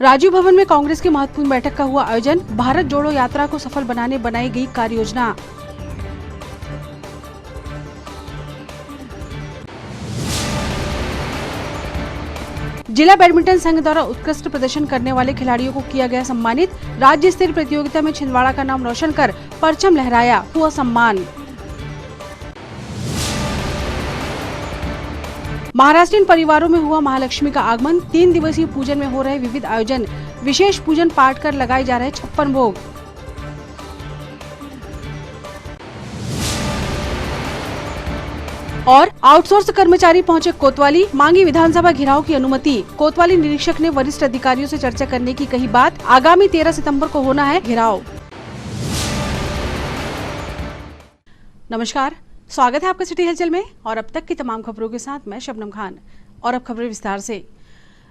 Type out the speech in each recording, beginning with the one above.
राजीव भवन में कांग्रेस की महत्वपूर्ण बैठक का हुआ आयोजन। भारत जोड़ो यात्रा को सफल बनाने बनाई गई कार्य योजना। जिला बैडमिंटन संघ द्वारा उत्कृष्ट प्रदर्शन करने वाले खिलाड़ियों को किया गया सम्मानित। राज्य स्तरीय प्रतियोगिता में छिंदवाड़ा का नाम रोशन कर परचम लहराया, हुआ सम्मान। महाराष्ट्रीयन परिवारों में हुआ महालक्ष्मी का आगमन। 3 दिवसीय पूजन में हो रहे विविध आयोजन। विशेष पूजन पाठ कर लगाए जा रहे 56 भोग। और आउटसोर्स कर्मचारी पहुंचे कोतवाली, मांगी विधानसभा घेराव की अनुमति। कोतवाली निरीक्षक ने वरिष्ठ अधिकारियों से चर्चा करने की कही बात। आगामी 13 सितंबर को होना है घेराव। नमस्कार, स्वागत है आपका सिटी हलचल में और अब तक की तमाम खबरों के साथ मैं शबनम खान। और अब खबरें विस्तार से।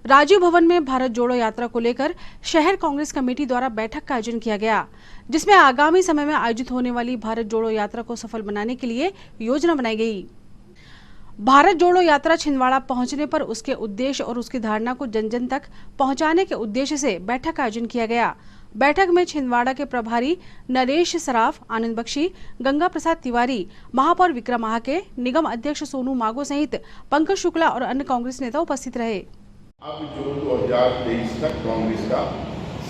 राजीव भवन में भारत जोड़ो यात्रा को लेकर शहर कांग्रेस कमेटी द्वारा बैठक का आयोजन किया गया, जिसमें आगामी समय में आयोजित होने वाली भारत जोड़ो यात्रा को सफल बनाने के लिए योजना बनाई गई। भारत जोड़ो यात्रा छिंदवाड़ा पहुंचने पर उसके उद्देश्य और उसकी धारणा को जन जन तक पहुंचाने के उद्देश्य से बैठक का आयोजन किया गया। बैठक में छिंदवाड़ा के प्रभारी नरेश सराफ, आनंद बख्शी, गंगा प्रसाद तिवारी, महापौर विक्रम महाके, निगम अध्यक्ष सोनू मागो सहित पंकज शुक्ला और अन्य कांग्रेस नेता उपस्थित रहे। अब जो 2023 तक कांग्रेस का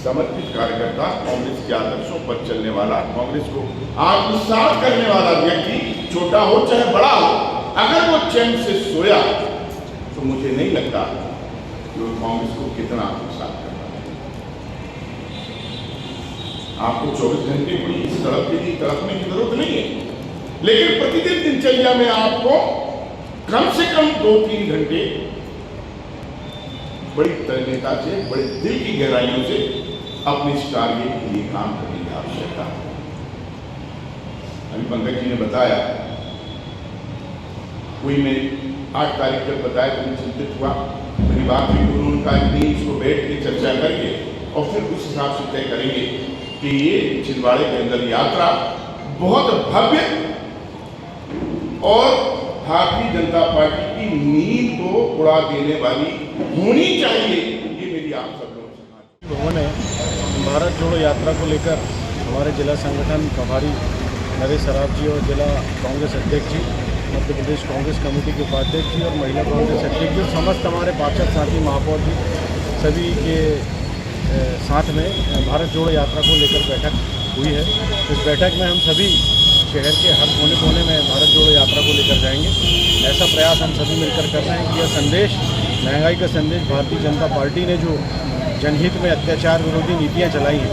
समर्पित कार्यकर्ता, कांग्रेस के आदर्शों पर चलने वाला, कांग्रेस को आत्मसात करने वाला व्यक्ति, छोटा हो चाहे बड़ा हो, अगर वो चैन से सोया तो मुझे नहीं लगता कि वो कांग्रेस को कितना आत्मसात कर। आपको 24 घंटे कोई इस तड़पने की जरूरत नहीं है, लेकिन प्रतिदिन दिनचर्या में आपको कम से कम 2-3 घंटे बड़ी तन्मयता से, बड़े दिल की गहराइयों से अपने इस टारगेट के लिए काम करने की आवश्यकता है। अभी पंकज जी ने बताया, कोई मैं 8 तारीख तक बताया तो मैं चिंतित हुआ। मेरी बात भी उन्होंने कहा कि इसको बैठ के चर्चा करके और फिर उस हिसाब से तय करेंगे कि ये छिंदवाड़े के अंदर यात्रा बहुत भव्य और भारतीय जनता पार्टी की नींद को उड़ा देने वाली होनी चाहिए। ये मेरी आप सब लोगों से भवन है। भारत जोड़ो यात्रा को लेकर हमारे जिला संगठन प्रभारी नरेश सराफ जी और जिला कांग्रेस अध्यक्ष जी, मध्य प्रदेश कांग्रेस कमेटी के उपाध्यक्ष जी और महिला कांग्रेस अध्यक्ष जी, समस्त हमारे पार्षद साथी, महापौर जी, सभी के साथ में भारत जोड़ो यात्रा को लेकर बैठक हुई है। इस बैठक में हम सभी शहर के हर कोने कोने में भारत जोड़ो यात्रा को लेकर जाएंगे। ऐसा प्रयास हम सभी मिलकर कर रहे हैं कि यह संदेश, महंगाई का संदेश, भारतीय जनता पार्टी ने जो जनहित में अत्याचार विरोधी नीतियां चलाई हैं,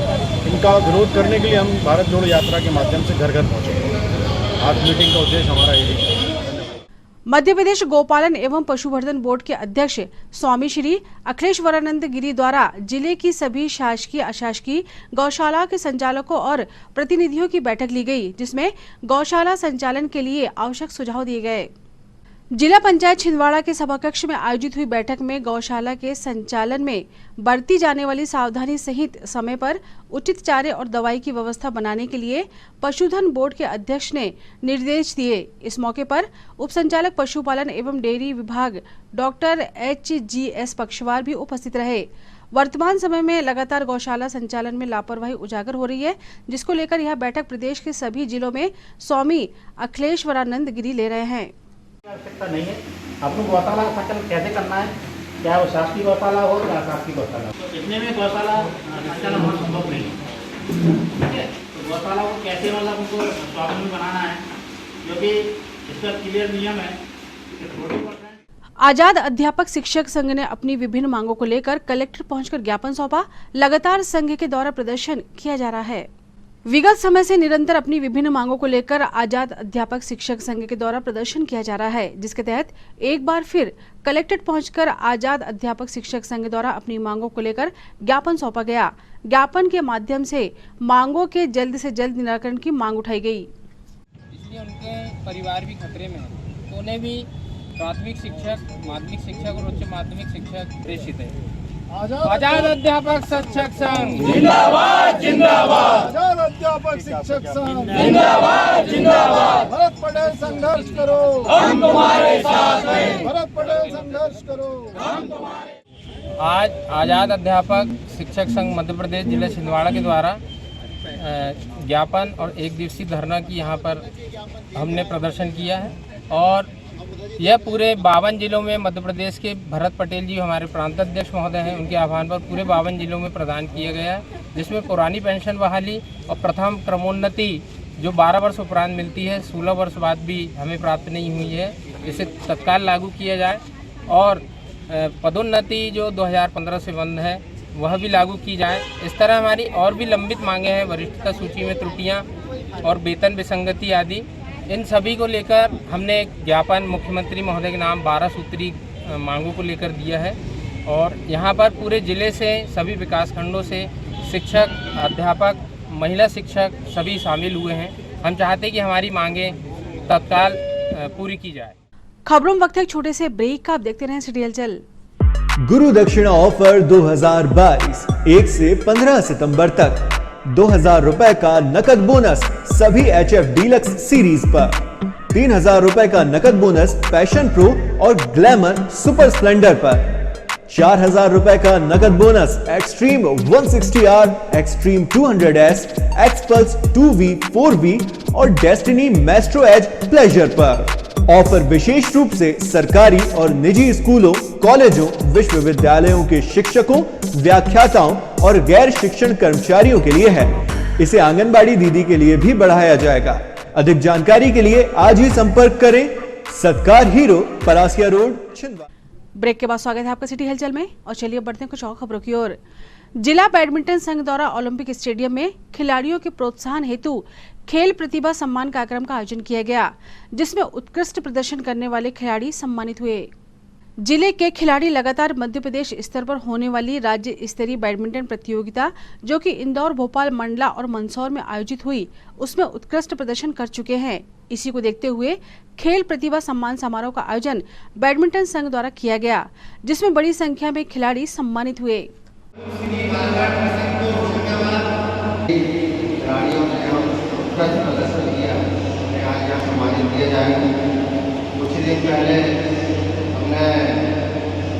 इनका विरोध करने के लिए हम भारत जोड़ो यात्रा के माध्यम से घर घर पहुँचेंगे। आज मीटिंग का उद्देश्य हमारा यही है। मध्य प्रदेश गोपालन एवं पशुवर्धन बोर्ड के अध्यक्ष स्वामी श्री अखिलेश्वरानंद गिरी द्वारा जिले की सभी शासकीय, अशासकीय गौशाला के संचालकों और प्रतिनिधियों की बैठक ली गई, जिसमें गौशाला संचालन के लिए आवश्यक सुझाव दिए गए। जिला पंचायत छिंदवाड़ा के सभाकक्ष में आयोजित हुई बैठक में गौशाला के संचालन में बरती जाने वाली सावधानी सहित समय पर उचित चारे और दवाई की व्यवस्था बनाने के लिए पशुधन बोर्ड के अध्यक्ष ने निर्देश दिए। इस मौके पर उप संचालक पशुपालन एवं डेयरी विभाग डॉक्टर HGS पक्षवार भी उपस्थित रहे। वर्तमान समय में लगातार गौशाला संचालन में लापरवाही उजागर हो रही है, जिसको लेकर यह बैठक प्रदेश के सभी जिलों में स्वामी अखिलेश्वरानंद गिरी ले रहे हैं। आवश्यकता नहीं है। आपको गौशाला संचालन कैसे करना है, चाहे वो शासकीय गौशाला हो या अशासकीय गौशाला हो, इतने में गौशाला संचालन होना संभव नहीं है। ठीक है, तो गौशाला को कैसे मतलब उनको स्वावलंबी बनाना है, क्योंकि इसका क्लियर नियम है कि आजाद अध्यापक शिक्षक संघ ने अपनी विभिन्न मांगों को लेकर कलेक्टर पहुंचकर ज्ञापन सौंपा। लगातार संघ के द्वारा प्रदर्शन किया जा रहा है। विगत समय से निरंतर अपनी विभिन्न मांगों को लेकर आजाद अध्यापक शिक्षक संघ के द्वारा प्रदर्शन किया जा रहा है, जिसके तहत एक बार फिर कलेक्ट्रेट पहुंचकर आजाद अध्यापक शिक्षक संघ द्वारा अपनी मांगों को लेकर ज्ञापन सौंपा गया। ज्ञापन के माध्यम से मांगों के जल्द से जल्द निराकरण की मांग उठाई गई। इसलिए उनके परिवार भी खतरे में है, तो उन्हें भी प्राथमिक शिक्षक, माध्यमिक शिक्षक और उच्च माध्यमिक शिक्षक प्रेषित है। आजाद अध्यापक शिक्षक संघ जिंदाबाद जिंदाबाद, आजाद अध्यापक शिक्षक संघ जिंदाबाद जिंदाबाद। भरत पटेल संघर्ष करो, हम तुम्हारे साथ हैं। भरत पटेल संघर्ष करो, हम तुम्हारे आज आज़ाद अध्यापक शिक्षक संघ मध्य प्रदेश जिला छिंदवाड़ा के द्वारा ज्ञापन और एक दिवसीय धरना की यहाँ पर हमने प्रदर्शन किया है। और यह पूरे 52 जिलों में मध्य प्रदेश के भरत पटेल जी हमारे प्रांत अध्यक्ष महोदय हैं, उनके आह्वान पर पूरे 52 जिलों में प्रदान किया गया है, जिसमें पुरानी पेंशन बहाली और प्रथम क्रमोन्नति जो 12 वर्ष उपरांत मिलती है, 16 वर्ष बाद भी हमें प्राप्त नहीं हुई है, इसे तत्काल लागू किया जाए। और पदोन्नति जो 2015 से बंद है वह भी लागू की जाए। इस तरह हमारी और भी लंबित मांगे हैं, वरिष्ठता सूची में त्रुटियां और वेतन विसंगति आदि, इन सभी को लेकर हमने एक ज्ञापन मुख्यमंत्री महोदय के नाम 12 सूत्री मांगों को लेकर दिया है। और यहाँ पर पूरे ज़िले से सभी विकासखंडों से शिक्षक, अध्यापक, महिला शिक्षक सभी शामिल हुए हैं। हम चाहते हैं कि हमारी मांगें तत्काल पूरी की जाए। खबरों में वक्त है एक छोटे से ब्रेक का, आप देखते रहें सिटी हलचल। गुरु दक्षिणा ऑफर 2022 1 से 15 सितंबर तक 2000 रुपए का नकद बोनस सभी HF डीलक्स सीरीज पर, 3000 रुपए का नकद बोनस पैशन प्रो और ग्लैमर सुपर स्प्लेंडर पर, 4000 रुपए का नकद bonus extreme 160R, extreme 200S, XPulse 2V, 4V और डेस्टिनी मेस्ट्रो एज प्लेजर पर। ऑफर विशेष रूप से सरकारी और निजी स्कूलों, कॉलेजों, विश्वविद्यालयों के शिक्षकों, व्याख्याताओं और गैर शिक्षण कर्मचारियों के लिए है। इसे आंगनबाड़ी दीदी के लिए भी बढ़ाया जाएगा। अधिक जानकारी के लिए आज ही संपर्क करें। Satkar Hero, Parasia road, Chhindwara. Break के बाद स्वागत है आपका सिटी हलचल में, और चलिए बढ़ते हैं कुछ और खबरों की ओर। जिला बैडमिंटन संघ द्वारा ओलंपिक स्टेडियम में खिलाड़ियों के प्रोत्साहन हेतु खेल प्रतिभा सम्मान कार्यक्रम का आयोजन किया गया, जिसमें उत्कृष्ट प्रदर्शन करने वाले खिलाड़ी सम्मानित हुए। जिले के खिलाड़ी लगातार मध्य प्रदेश स्तर पर होने वाली राज्य स्तरीय बैडमिंटन प्रतियोगिता जो कि इंदौर, भोपाल, मंडला और मंदसौर में आयोजित हुई, उसमें उत्कृष्ट प्रदर्शन कर चुके हैं। इसी को देखते हुए खेल प्रतिभा सम्मान समारोह का आयोजन बैडमिंटन संघ द्वारा किया गया, जिसमें बड़ी संख्या में खिलाड़ी सम्मानित हुए। कुछ दिन पहले हमने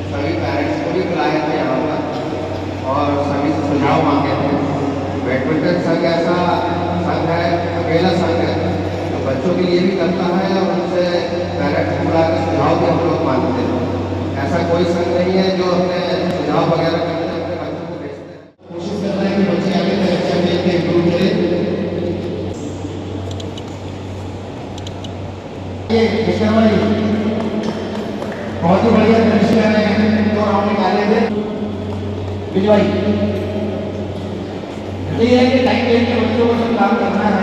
सभी पेरेंट्स को भी बुलाया था यहाँ पर और सभी से सुझाव मांगे थे। बैडमिंटन संघ ऐसा संघ है, अकेला संघ है जो बच्चों के लिए भी करता है और उनसे पेरेंट्स को बुला कर सुझाव भी हम लोग मांगते हैं। ऐसा कोई संघ नहीं है जो अपने सुझाव वगैरह करते हैं, अपने बच्चों को भेजते हैं। कोशिश कर रहे हैं कि बच्चे आगे चैंपियन के इम्प्रूव करें। बहुत ही बढ़िया दृश्य है जो हम निकाले थे विजय भाई। ये है कि टाइम टेन के बच्चों को सब काम करना है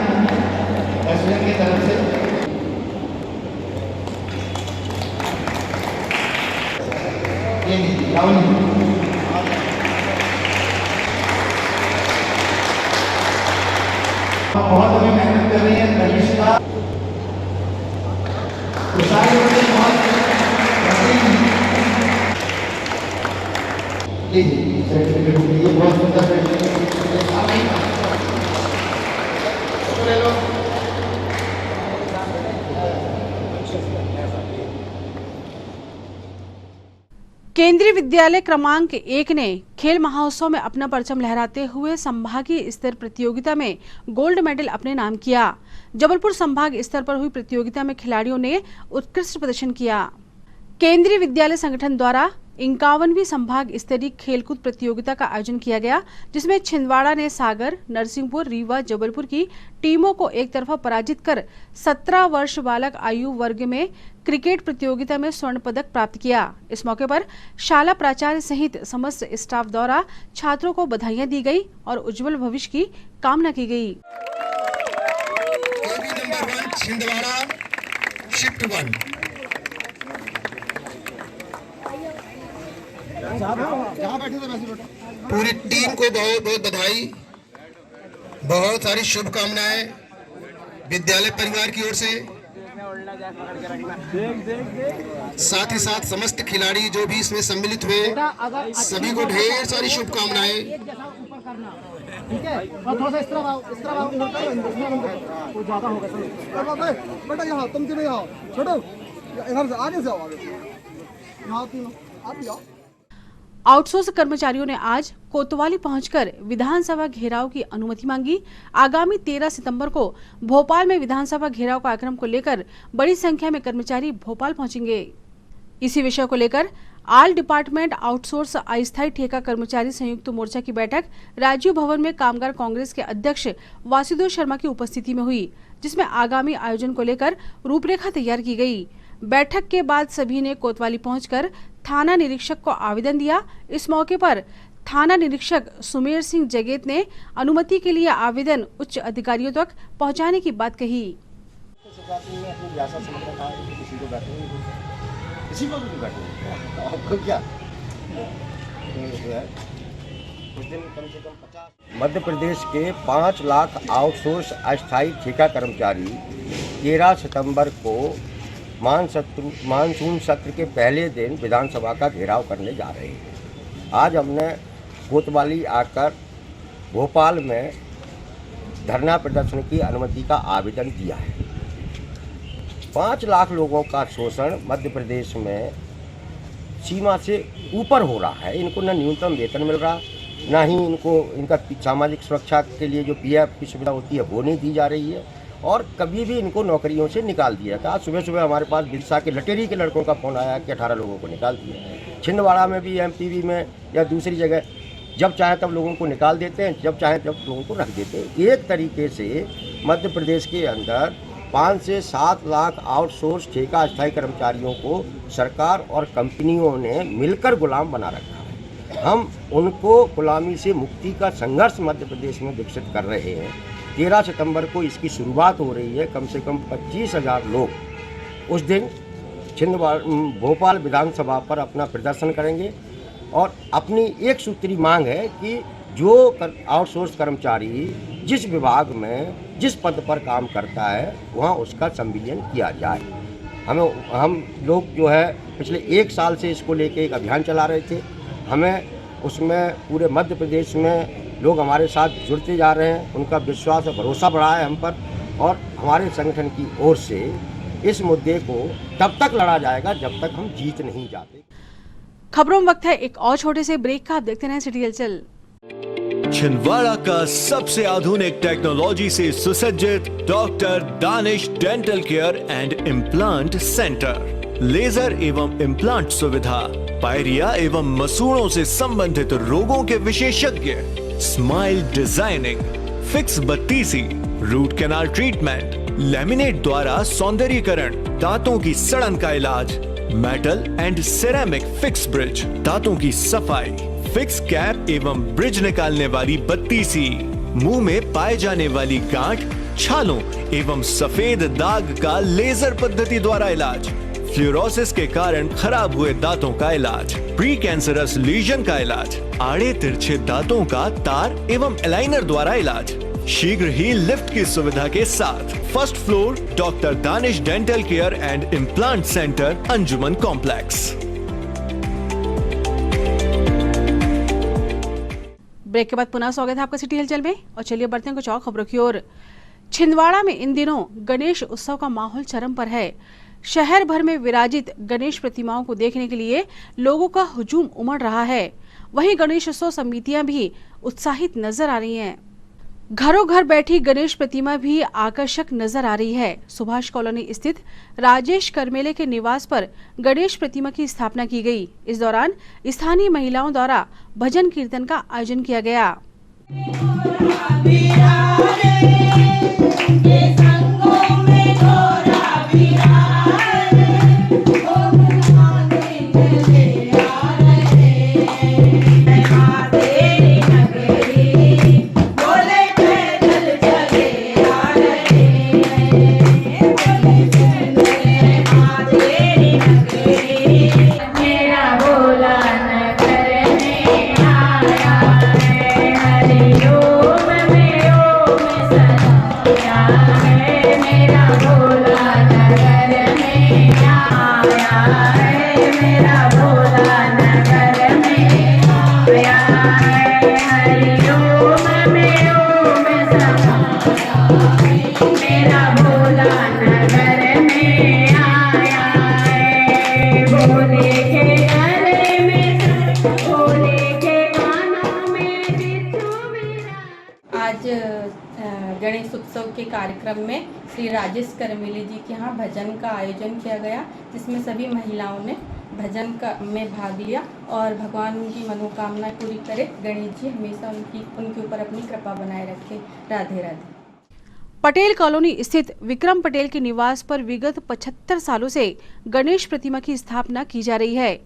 एसएम की तरफ से। ये राहुल बहुत हमें मेहनत कर रही है दर्शिका बहुत सुंदर केंद्रीय विद्यालय क्रमांक 1 ने खेल महोत्सव में अपना परचम लहराते हुए संभागीय स्तर प्रतियोगिता में गोल्ड मेडल अपने नाम किया। जबलपुर संभाग स्तर पर हुई प्रतियोगिता में खिलाड़ियों ने उत्कृष्ट प्रदर्शन किया। केंद्रीय विद्यालय संगठन द्वारा 51वीं संभाग स्तरीय खेलकूद प्रतियोगिता का आयोजन किया गया, जिसमें छिंदवाड़ा ने सागर, नरसिंहपुर, रीवा, जबलपुर की टीमों को एक तरफा पराजित कर 17 वर्ष बालक आयु वर्ग में क्रिकेट प्रतियोगिता में स्वर्ण पदक प्राप्त किया। इस मौके पर शाला प्राचार्य सहित समस्त स्टाफ द्वारा छात्रों को बधाइयां दी गई और उज्जवल भविष्य की कामना की गई। Number 1 Chhindwara shift 1। पूरी टीम को बहुत बहुत बधाई, बहुत सारी शुभकामनाएं विद्यालय परिवार की ओर से। साथ ही साथ समस्त खिलाड़ी जो भी इसमें सम्मिलित हुए सभी को ढेर सारी शुभकामनाएं। ठीक है, और थोड़ा सा इस तरह वो ज्यादा होगा। बेटा यहाँ तुम तीनों आओ, छोटो इधर से आगे से आओ, आगे यहाँ तीनों आप ही आओ। आउटसोर्स कर्मचारियों ने आज कोतवाली पहुंचकर विधानसभा घेराव की अनुमति मांगी। आगामी 13 सितंबर को भोपाल में विधानसभा घेराव कार्यक्रम को लेकर बड़ी संख्या में कर्मचारी भोपाल पहुंचेंगे। इसी विषय को लेकर ऑल डिपार्टमेंट आउटसोर्स अस्थायी ठेका कर्मचारी संयुक्त मोर्चा की बैठक राजीव भवन में कामगार कांग्रेस के अध्यक्ष वासुदेव शर्मा की उपस्थिति में हुई, जिसमें आगामी आयोजन को लेकर रूपरेखा तैयार की गई। बैठक के बाद सभी ने कोतवाली पहुंचकर थाना निरीक्षक को आवेदन दिया। इस मौके पर थाना निरीक्षक सुमेर सिंह जगेत ने अनुमति के लिए आवेदन उच्च अधिकारियों तक पहुंचाने की बात कही। मध्य प्रदेश के 5 लाख आउटसोर्स अस्थायी ठेका कर्मचारी 13 सितंबर को मानसून सत्र के पहले दिन विधानसभा का घेराव करने जा रहे हैं। आज हमने कोतवाली आकर भोपाल में धरना प्रदर्शन की अनुमति का आवेदन दिया है। 5 लाख लोगों का शोषण मध्य प्रदेश में सीमा से ऊपर हो रहा है। इनको न न्यूनतम वेतन मिल रहा, ना ही इनका सामाजिक सुरक्षा के लिए जो पीएफ की सुविधा होती है वो नहीं दी जा रही है, और कभी भी इनको नौकरियों से निकाल दिया था। सुबह सुबह हमारे पास बिरसा के लटेरी के लड़कों का फ़ोन आया कि 18 लोगों को निकाल दिया। छिंदवाड़ा में भी, एमपीवी में या दूसरी जगह जब चाहे तब लोगों को निकाल देते हैं, जब चाहे तब लोगों को रख देते हैं। एक तरीके से मध्य प्रदेश के अंदर 5 से 7 लाख आउटसोर्स ठेका अस्थायी कर्मचारियों को सरकार और कंपनियों ने मिलकर गुलाम बना रखा है। हम उनको गुलामी से मुक्ति का संघर्ष मध्य प्रदेश में विकसित कर रहे हैं। 13 सितंबर को इसकी शुरुआत हो रही है। कम से कम 25,000 लोग उस दिन भोपाल विधानसभा पर अपना प्रदर्शन करेंगे और अपनी एक सूत्री मांग है कि जो आउटसोर्स कर्मचारी जिस विभाग में जिस पद पर काम करता है वहाँ उसका संविलियन किया जाए। हम लोग जो है पिछले 1 साल से इसको लेके एक अभियान चला रहे थे। हमें उसमें पूरे मध्य प्रदेश में लोग हमारे साथ जुड़ते जा रहे हैं। उनका विश्वास और भरोसा बढ़ा है हम पर, और हमारे संगठन की ओर से इस मुद्दे को तब तक लड़ा जाएगा जब तक हम जीत नहीं जाते। खबरों में वक्त है एक और छोटे से ब्रेक का। आप देखते रहें सिटी हलचल। छिंदवाड़ा का सबसे आधुनिक टेक्नोलॉजी से सुसज्जित doctor Danish dental care and implant centre. Laser एवं इम्प्लांट सुविधा, पायरिया एवं मसूड़ों से संबंधित रोगों के विशेषज्ञ, स्माइल डिजाइनिंग, फिक्स बत्तीसी, रूट कैनाल ट्रीटमेंट, लैमिनेट द्वारा सौंदर्यीकरण, दांतों की सड़न का इलाज, metal and ceramic fix bridge, दांतों की सफाई, फिक्स कैप एवं ब्रिज निकालने वाली बत्तीसी, मुंह में पाए जाने वाली गांठ, छालों एवं सफेद दाग का लेजर पद्धति द्वारा इलाज, फ्लोरोसिस के कारण खराब हुए दांतों का इलाज, प्री कैंसरस लीजन का इलाज, आड़े तिरछे दांतों का तार एवं एलाइनर द्वारा इलाज, शीघ्र ही लिफ्ट की सुविधा के साथ। First floor doctor Danish dental care and implant centre, Anjuman complex. Break के बाद पुनः स्वागत है आपका सिटी हलचल में, और चलिए बढ़ते हैं कुछ और खबरों की ओर। छिंदवाड़ा में इन दिनों गणेश उत्सव का माहौल चरम पर है। शहर भर में विराजित गणेश प्रतिमाओं को देखने के लिए लोगों का हुजूम उमड़ रहा है। वहीं गणेशोत्सव समितियां भी उत्साहित नजर आ रही हैं। घरों घर बैठी गणेश प्रतिमा भी आकर्षक नजर आ रही है। सुभाष कॉलोनी स्थित राजेश करमेले के निवास पर गणेश प्रतिमा की स्थापना की गई। इस दौरान स्थानीय महिलाओं द्वारा भजन कीर्तन का आयोजन किया गया। Yeah. आज गणेश उत्सव के कार्यक्रम में श्री राजेश करमेली जी के यहाँ भजन का आयोजन किया गया, जिसमें सभी महिलाओं ने भजन में भाग लिया और भगवान उनकी मनोकामनाएं पूरी करे। गणेश जी हमेशा उनके ऊपर अपनी कृपा बनाए रखे। राधे राधे। पटेल कॉलोनी स्थित विक्रम पटेल के निवास पर विगत 75 सालों से गणेश प्रतिमा की स्थापना की जा रही है।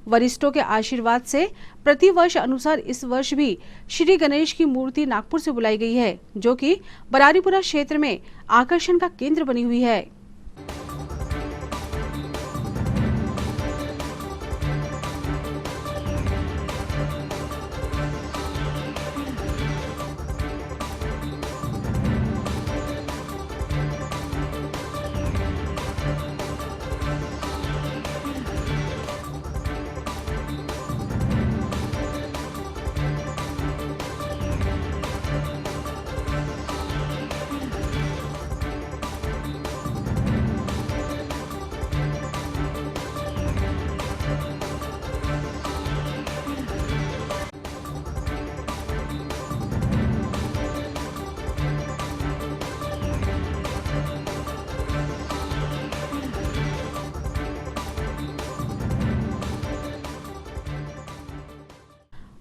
वरिष्ठों के आशीर्वाद से प्रतिवर्ष अनुसार इस वर्ष भी श्री गणेश की मूर्ति नागपुर से बुलाई गई है, जो कि बरारीपुरा क्षेत्र में आकर्षण का केंद्र बनी हुई है।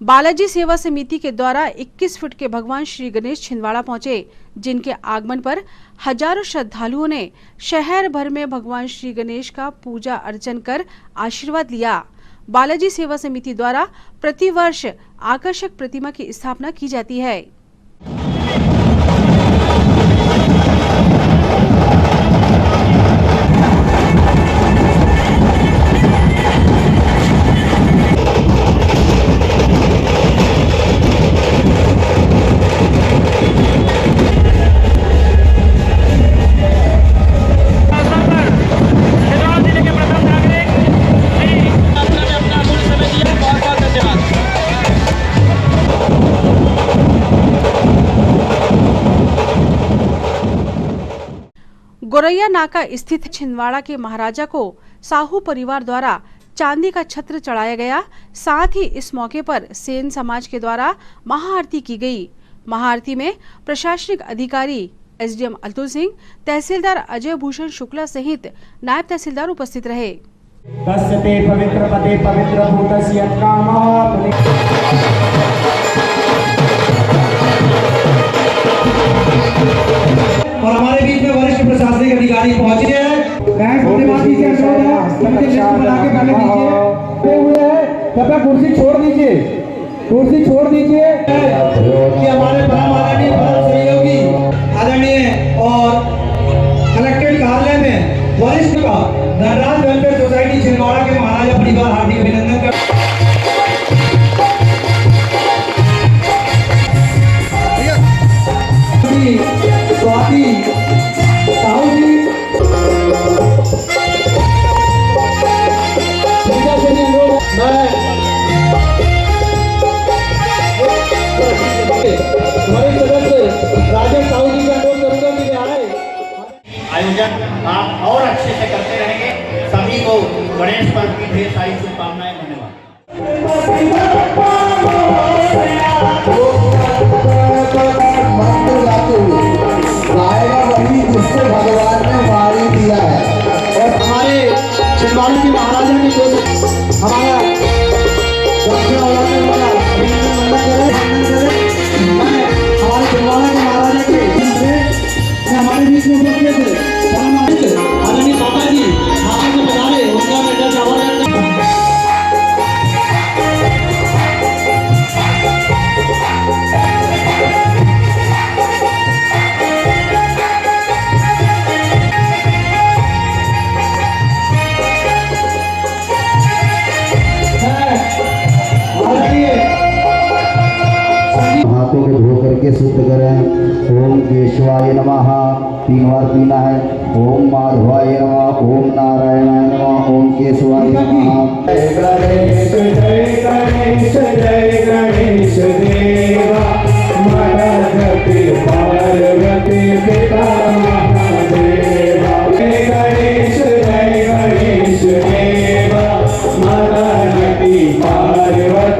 बालाजी सेवा समिति के द्वारा 21 फुट के भगवान श्री गणेश छिंदवाड़ा पहुंचे, जिनके आगमन पर हजारों श्रद्धालुओं ने शहर भर में भगवान श्री गणेश का पूजा अर्चन कर आशीर्वाद लिया। बालाजी सेवा समिति द्वारा प्रतिवर्ष आकर्षक प्रतिमा की स्थापना की जाती है। गोरैया नाका स्थित छिंदवाड़ा के महाराजा को साहू परिवार द्वारा चांदी का छत्र चढ़ाया गया। साथ ही इस मौके पर सेन समाज के द्वारा महाआरती की गई। महाआरती में प्रशासनिक अधिकारी एसडीएम अतुल सिंह, तहसीलदार अजय भूषण शुक्ला सहित नायब तहसीलदार उपस्थित रहे। पवित्र पदे पवित्र भूतस्य और हमारे बीच में वरिष्ठ प्रशासनिक अधिकारी पहुंचे हैं। कृपया कुर्सी छोड़ दीजिए, कुर्सी छोड़ दीजिए। कि हमारे परम आदरणीय परम सहयोगी आदरणीय और कलेक्ट्रेट कार्यालय में वरिष्ठ का धनराज वेलफेयर सोसाइटी छिंदवाड़ा के महाराजा परिवार हार्दिक अभिनंदन करते हैं। स्वाति साहू जी राजेश साहू जी का अनुरोध करूंगा कि आए। आयोजन आप और अच्छे से करते रहेंगे। सभी को गणेश पर्व की ढेर सारी शुभकामनाएं। धन्यवाद। आएगा वही जिसको भगवान ने वारी दिया है। और हमारे छिंदवाड़ा के महाराजा की जो हमारा दक्षिण हमारे छिंदवाड़ा के महाराजा के हमारे बीच में उपस्थित थे आदरणीय बाबा जी आगे से बता रहे उनका बेटा जवाहर हाथों को धो करके शुद्ध करें। ओम केशवाय नमः 3 बार पीना है। ओम माधवाय नमः, ओम नारायणाय नमः, ओम केशवाय नमः। जय गणेश जय गणेश जय गणेश देवा मनगति पार्वती पिता महादेवा। जय गणेश देवा मनगति पार्वती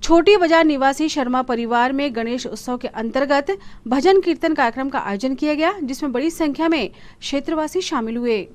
छोटी बाजार निवासी शर्मा परिवार में गणेश उत्सव के अंतर्गत भजन कीर्तन कार्यक्रम का आयोजन किया गया, जिसमें बड़ी संख्या में क्षेत्रवासी शामिल हुए।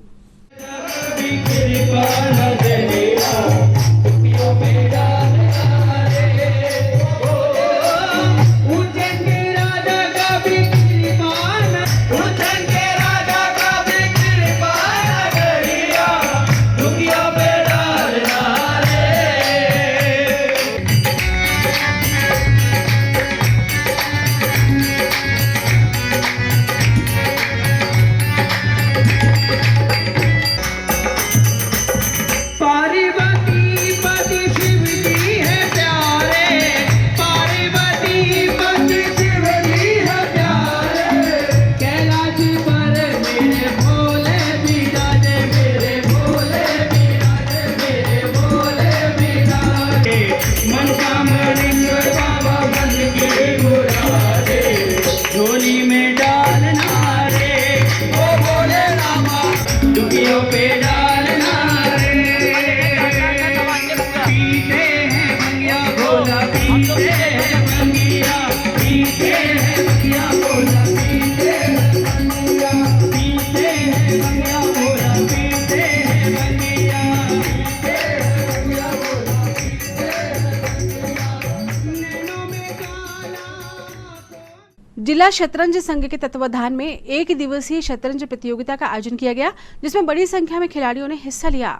जिला शतरंज संघ के तत्वाधान में एक दिवसीय शतरंज प्रतियोगिता का आयोजन किया गया, जिसमें बड़ी संख्या में खिलाड़ियों ने हिस्सा लिया।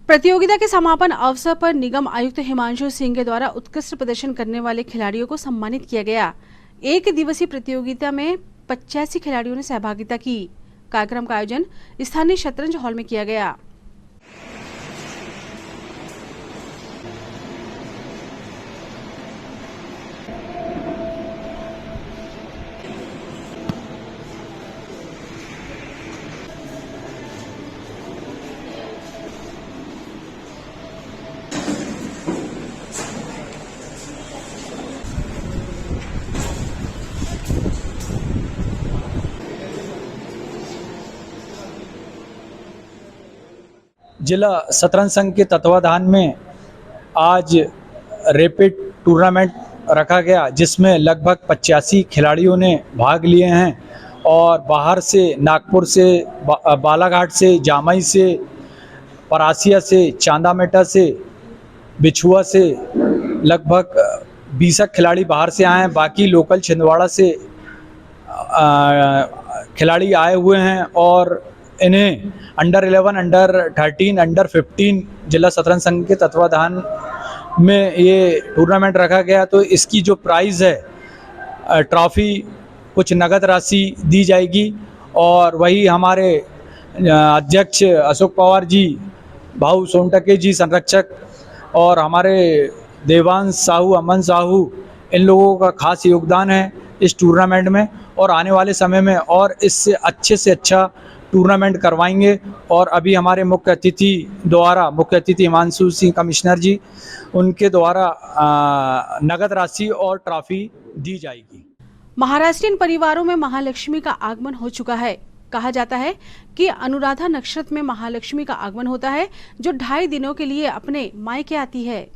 प्रतियोगिता के समापन अवसर पर निगम आयुक्त हिमांशु सिंह के द्वारा उत्कृष्ट प्रदर्शन करने वाले खिलाड़ियों को सम्मानित किया गया। एक दिवसीय प्रतियोगिता में 85 खिलाड़ियों ने सहभागिता की। कार्यक्रम का आयोजन स्थानीय शतरंज हॉल में किया गया। जिला शतरंज संघ के तत्वाधान में आज रैपिड टूर्नामेंट रखा गया, जिसमें लगभग 85 खिलाड़ियों ने भाग लिए हैं और बाहर से नागपुर से, बालाघाट से, जामई से, परासिया से, चांदामेटा से, बिछुआ से लगभग 20 खिलाड़ी बाहर से आए हैं। बाकी लोकल छिंदवाड़ा से खिलाड़ी आए हुए हैं और इन्हें अंडर 11, अंडर 13, अंडर 15 जिला शतरंज संघ के तत्वाधान में ये टूर्नामेंट रखा गया। तो इसकी जो प्राइज़ है, ट्रॉफी, कुछ नगद राशि दी जाएगी और वही हमारे अध्यक्ष अशोक पवार जी, भाऊ सोनटके जी संरक्षक और हमारे देवांश साहू, अमन साहू, इन लोगों का खास योगदान है इस टूर्नामेंट में और आने वाले समय में और इससे अच्छे से अच्छा टूर्नामेंट करवाएंगे। और अभी हमारे मुख्य अतिथि हिमांशु सिंह कमिश्नर जी, उनके द्वारा नगद राशि और ट्रॉफी दी जाएगी। महाराष्ट्रीयन परिवारों में महालक्ष्मी का आगमन हो चुका है। कहा जाता है कि अनुराधा नक्षत्र में महालक्ष्मी का आगमन होता है, जो 2.5 दिनों के लिए अपने मायके आती है।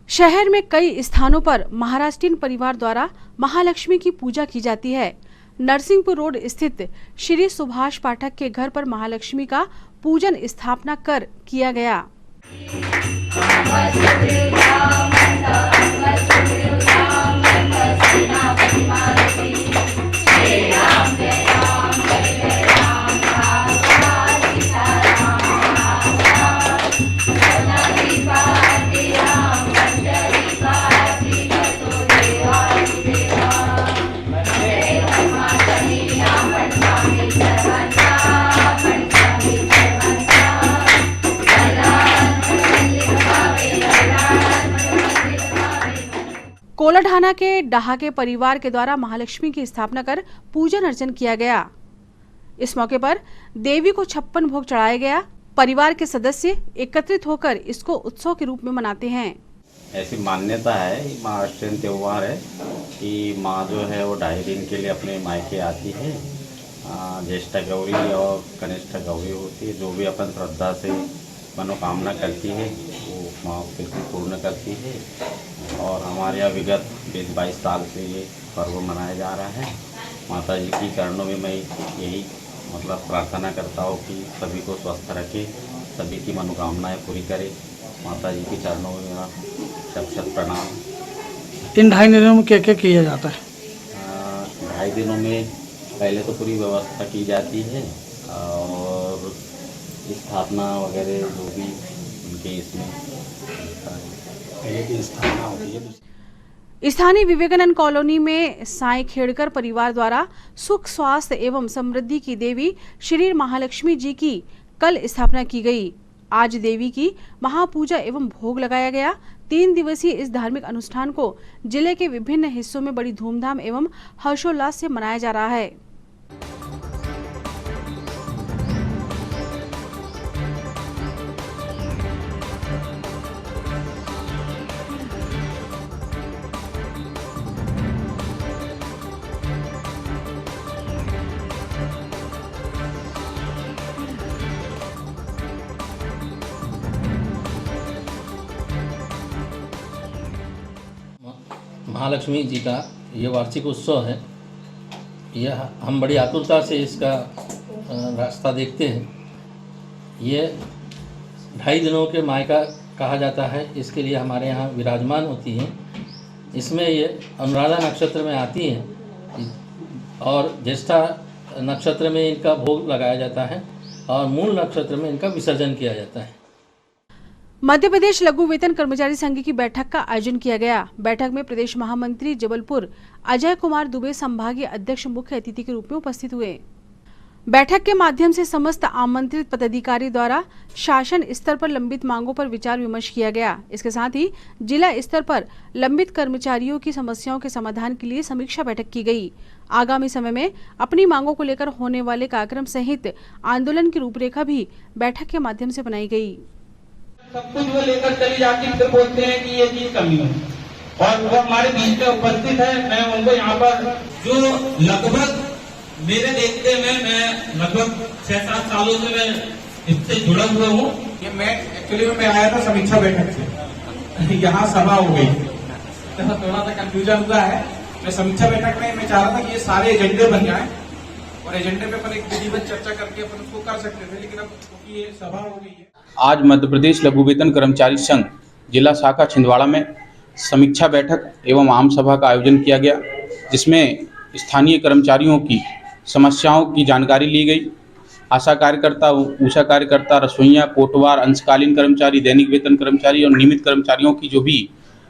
शहर में कई स्थानों पर महाराष्ट्रीयन परिवार द्वारा महालक्ष्मी की पूजा की जाती है। नरसिंहपुर रोड स्थित श्री सुभाष पाठक के घर पर महालक्ष्मी का पूजन स्थापना कर किया गया। कोलाढाना के डहाके परिवार के द्वारा महालक्ष्मी की स्थापना कर पूजन अर्चन किया गया। इस मौके पर देवी को 56 भोग चढ़ाया गया। परिवार के सदस्य एकत्रित होकर इसको उत्सव के रूप में मनाते हैं। ऐसी मान्यता है, महाराष्ट्रीयन त्यौहार है कि माँ जो है वो 2.5 दिन के लिए अपने मायके आती है। ज्येष्ठा गौरी और कनिष्ठा गौरी होती है। जो भी अपन श्रद्धा से मनोकामना करती है वो माँ बिल्कुल पूर्ण करती है। और हमारे यहाँ विगत 22 साल से ये पर्व मनाया जा रहा है। माता जी की चरणों में मैं यही प्रार्थना करता हूँ कि सभी को स्वस्थ रखे, सभी की मनोकामनाएं पूरी करे। माता जी के चरणों में मेरा शत प्रणाम। इन 2.5 दिनों में क्या क्या किया जाता है? 2.5 दिनों में पहले तो पूरी व्यवस्था की जाती है और स्थापना वगैरह जो भी उनके इसमें पहले की स्थापना होती है। स्थानीय विवेकानंद कॉलोनी में साई खेड़कर परिवार द्वारा सुख स्वास्थ्य एवं समृद्धि की देवी श्री महालक्ष्मी जी की कल स्थापना की गई। आज देवी की महापूजा एवं भोग लगाया गया। 3 दिवसीय इस धार्मिक अनुष्ठान को जिले के विभिन्न हिस्सों में बड़ी धूमधाम एवं हर्षोल्लास से मनाया जा रहा है। महालक्ष्मी जी का ये वार्षिक उत्सव है। यह हम बड़ी आतुरता से इसका रास्ता देखते हैं। ये 2.5 दिनों के मायका कहा जाता है, इसके लिए हमारे यहाँ विराजमान होती हैं। इसमें ये अनुराधा नक्षत्र में आती हैं और ज्येष्ठा नक्षत्र में इनका भोग लगाया जाता है और मूल नक्षत्र में इनका विसर्जन किया जाता है। मध्य प्रदेश लघु वेतन कर्मचारी संघ की बैठक का आयोजन किया गया। बैठक में प्रदेश महामंत्री जबलपुर अजय कुमार दुबे संभागीय अध्यक्ष मुख्य अतिथि के रूप में उपस्थित हुए। बैठक के माध्यम से समस्त आमंत्रित पदाधिकारी द्वारा शासन स्तर पर लंबित मांगों पर विचार विमर्श किया गया। इसके साथ ही जिला स्तर पर लंबित कर्मचारियों की समस्याओं के समाधान के लिए समीक्षा बैठक की गई। आगामी समय में अपनी मांगों को लेकर होने वाले कार्यक्रम सहित आंदोलन की रूपरेखा भी बैठक के माध्यम से बनाई गई। सब कुछ वो लेकर चली जाती, फिर बोलते हैं कि ये चीज कमी है और वो हमारे बीच में उपस्थित है। मैं उनको यहाँ पर जो लगभग मेरे देखते में मैं लगभग 6-7 सालों से मैं इससे जुड़ा हुआ हूँ। ये मैं एक्चुअली मैं आया था समीक्षा बैठक से, यहाँ सभा हो गई, थोड़ा सा कंफ्यूजन हुआ है। मैं समीक्षा बैठक में मैं चाह रहा था कि ये सारे एजेंडे बन जाए और एजेंडे पे अपन एक विधिवत चर्चा करके अपन उसको कर सकते थे, लेकिन अब क्योंकि ये सभा हो गई है। आज मध्य प्रदेश लघु वेतन कर्मचारी संघ जिला शाखा छिंदवाड़ा में समीक्षा बैठक एवं आम सभा का आयोजन किया गया, जिसमें स्थानीय कर्मचारियों की समस्याओं की जानकारी ली गई। आशा कार्यकर्ता, ऊषा कार्यकर्ता, रसोइया, कोटवार, अंशकालीन कर्मचारी, दैनिक वेतन कर्मचारी और नियमित कर्मचारियों की जो भी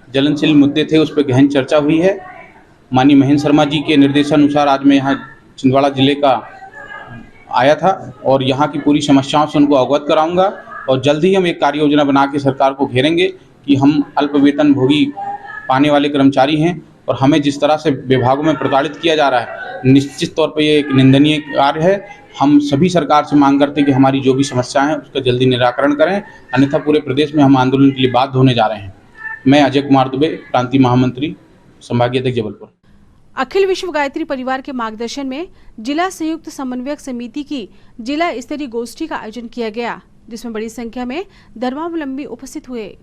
ज्वलनशील मुद्दे थे उस पर गहन चर्चा हुई है। माननीय महेंद्र शर्मा जी के निर्देशानुसार आज मैं यहाँ छिंदवाड़ा जिले का आया था और यहाँ की पूरी समस्याओं से उनको अवगत कराऊंगा और जल्द ही हम एक कार्य योजना बना के सरकार को घेरेंगे कि हम अल्प वेतन भोगी पाने वाले कर्मचारी हैं और हमें जिस तरह से विभागों में प्रताड़ित किया जा रहा है, निश्चित तौर पर ये एक निंदनीय कार्य है। हम सभी सरकार से मांग करते हैं कि हमारी जो भी समस्याएं हैं उसका जल्दी निराकरण करें, अन्यथा पूरे प्रदेश में हम आंदोलन के लिए बाध्य होने जा रहे हैं। मैं अजय कुमार दुबे, प्रांतीय महामंत्री, संभागीय अध्यक्ष जबलपुर। अखिल विश्व गायत्री परिवार के मार्गदर्शन में जिला संयुक्त समन्वयक समिति की जिला स्तरीय गोष्ठी का आयोजन किया गया, जिसमें बड़ी संख्या में धर्मावलंबी उपस्थित हुए।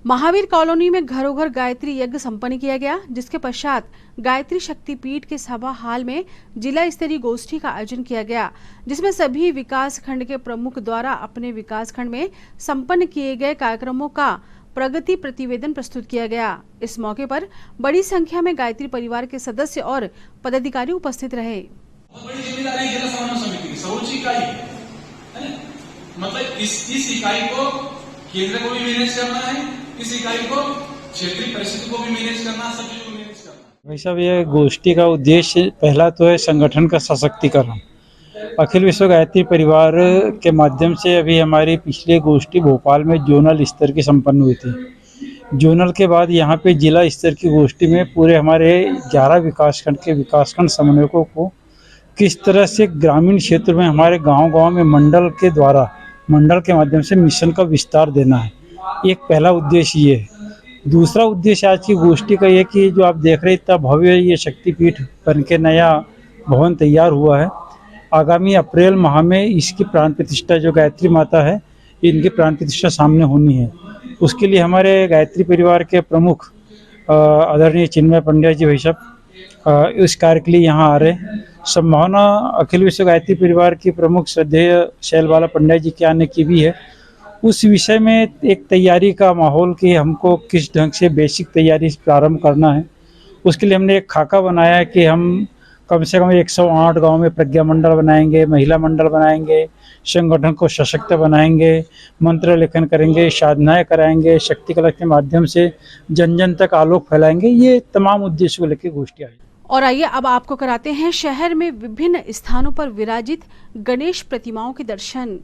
महावीर कॉलोनी में घरों घर गायत्री यज्ञ संपन्न किया गया, जिसके पश्चात गायत्री शक्तिपीठ के सभा हाल में जिला स्तरीय गोष्ठी का आयोजन किया गया, जिसमें सभी विकास खंड के प्रमुख द्वारा अपने विकास खंड में संपन्न किए गए कार्यक्रमों का प्रगति प्रतिवेदन प्रस्तुत किया गया। इस मौके पर बड़ी संख्या में गायत्री परिवार के सदस्य और पदाधिकारी उपस्थित रहे। बड़ी जिम्मेदारी जिला समन्वय समिति की सर्वोच्च इकाई है, मतलब इस इकाई को केंद्र को भी मैनेज करना है, इस इकाई को क्षेत्रीय परिषद को भी मैनेज करना, सभी को मैनेज करना। भाई साहब, ये गोष्ठी का उद्देश्य पहला तो है संगठन का सशक्तिकरण। अखिल विश्व गायत्री परिवार के माध्यम से अभी हमारी पिछली गोष्ठी भोपाल में जोनल स्तर की संपन्न हुई थी। जोनल के बाद यहाँ पे जिला स्तर की गोष्ठी में पूरे हमारे 11 विकासखंड के विकासखंड समन्वयकों को किस तरह से ग्रामीण क्षेत्र में हमारे गांव-गांव में मंडल के माध्यम से मिशन का विस्तार देना है। एक पहला उद्देश्य ये है। दूसरा उद्देश्य आज की गोष्ठी का ये कि जो आप देख रहे हैं इतना भव्य ये शक्तिपीठ बन के नया भवन तैयार हुआ है। आगामी अप्रैल माह में इसकी प्राण प्रतिष्ठा जो गायत्री माता है इनकी प्राण प्रतिष्ठा सामने होनी है। उसके लिए हमारे गायत्री परिवार के प्रमुख आदरणीय चिन्मय पंड्या जी भाई साहब इस कार्य के लिए यहाँ आ रहे हैं। संभावना अखिल विश्व गायत्री परिवार की प्रमुख श्रद्धेय शैलबाला पंड्या जी के आने की भी है। उस विषय में एक तैयारी का माहौल कि हमको किस ढंग से बेसिक तैयारी प्रारंभ करना है। उसके लिए हमने एक खाका बनाया है कि हम कम से कम 108 गांव में प्रज्ञा मंडल बनाएंगे, महिला मंडल बनाएंगे, संगठन को सशक्त बनाएंगे, मंत्र लेखन करेंगे, साधनाएं कराएंगे, शक्ति कला के माध्यम से जन जन तक आलोक फैलाएंगे। ये तमाम उद्देश्य को लेकर गोष्ठी आई। और आइए अब आपको कराते हैं शहर में विभिन्न स्थानों पर विराजित गणेश प्रतिमाओं के दर्शन।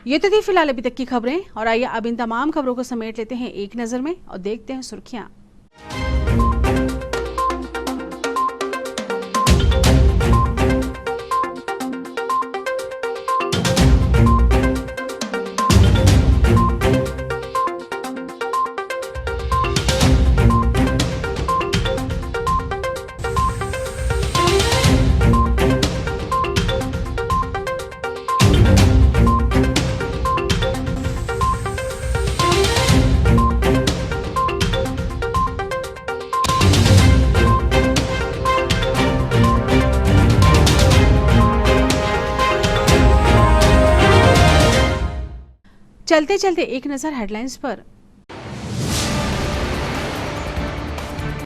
ये तो थी फिलहाल अभी तक की खबरें, और आइए अब इन तमाम खबरों को समेट लेते हैं एक नजर में और देखते हैं सुर्खियां। चलते चलते एक नजर हेडलाइंस पर।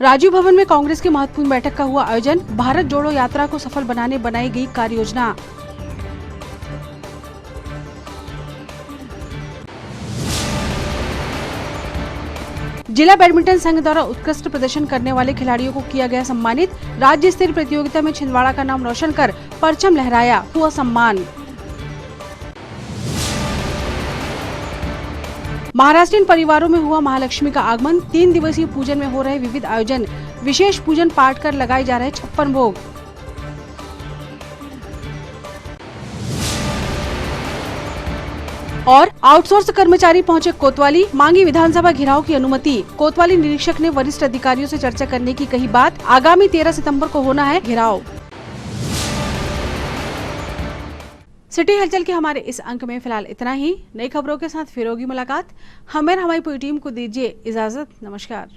राजीव भवन में कांग्रेस की महत्वपूर्ण बैठक का हुआ आयोजन। भारत जोड़ो यात्रा को सफल बनाने बनाई गई कार्य योजना। जिला बैडमिंटन संघ द्वारा उत्कृष्ट प्रदर्शन करने वाले खिलाड़ियों को किया गया सम्मानित। राज्य स्तरीय प्रतियोगिता में छिंदवाड़ा का नाम रोशन कर परचम लहराया, हुआ सम्मान। महाराष्ट्रीयन परिवारों में हुआ महालक्ष्मी का आगमन। 3 दिवसीय पूजन में हो रहे विविध आयोजन। विशेष पूजन पाठ कर लगाए जा रहे 56 भोग। और आउटसोर्स कर्मचारी पहुंचे कोतवाली, मांगी विधानसभा घेराव की अनुमति। कोतवाली निरीक्षक ने वरिष्ठ अधिकारियों से चर्चा करने की कही बात। आगामी 13 सितंबर को होना है घेराव। सिटी हलचल के हमारे इस अंक में फिलहाल इतना ही। नई खबरों के साथ फिर होगी मुलाकात। हमें और हमारी पूरी टीम को दीजिए इजाजत। नमस्कार।